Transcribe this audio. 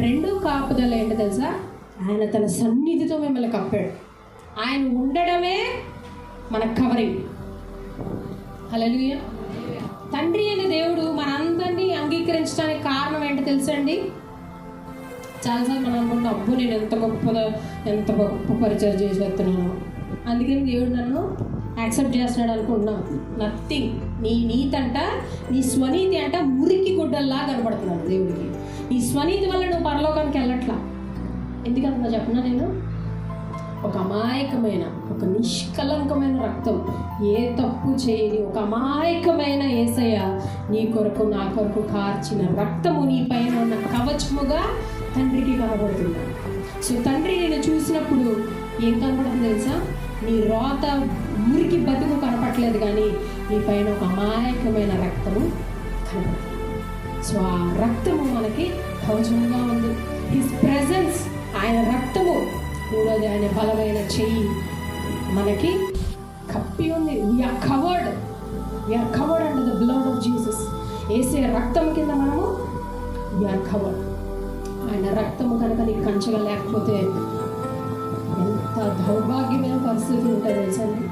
రెండో కాపుదల ఏంటో తెలుసా? ఆయన తన సన్నిధితో మిమ్మల్ని కప్పాడు. ఆయన ఉండడమే మన కవరింగ్. హల్లెలూయా. తండ్రి అనే దేవుడు మనందరినీ అంగీకరించడానికి కారణం ఏంటో తెలుసండి? చాలాసార్లు మనం అనుకుంటాం, అబ్బో నేను ఎంత గొప్ప పరిచయం చేసేస్తున్నాను, అందుకని దేవుడు నన్ను యాక్సెప్ట్ చేస్తున్నాడు అనుకుంటున్నాం. నథింగ్. నీ నీతంట, నీ స్వనీతి అంట మురికి గుడ్డల్లా కనబడుతున్నాడు దేవుడికి. నీ స్వనీతి వల్ల నువ్వు పరలోకానికి వెళ్ళట్లా. ఎందుకంటున్నా చెప్పనా? నేను ఒక అమాయకమైన, ఒక నిష్కలంకమైన రక్తం, ఏ తప్పు చేయని ఒక అమాయకమైన యేసయ్య నీ కొరకు నా కొరకు కార్చిన రక్తము నీ పైన ఉన్న కవచముగా తండ్రికి కనబడుతున్నాడు. సో తండ్రి నేను చూసినప్పుడు ఏం కనబడుతుంది తెలుసా? నీ రోత మురికి బతుకు కనపట్లేదు, కానీ నీ పైన ఒక అమాయకమైన రక్తము కనబడుతుంది. సో ఆ రక్తము మనకి కవచముగా ఉంది. హిస్ ప్రెజెన్స్, ఆయన రక్తము. మూడోది ఆయన బలమైన చెయ్యి మనకి కప్పి ఉంది. We are covered under the blood of Jesus. యేసయ్య రక్తం కింద మనము వీఆర్ కవర్డ్. ఆయన రక్తము కనుక నీకు కంచగా లేకపోతే ఎంత దౌర్భాగ్యమైన పరిస్థితి ఉంటుంది తెలుసండి.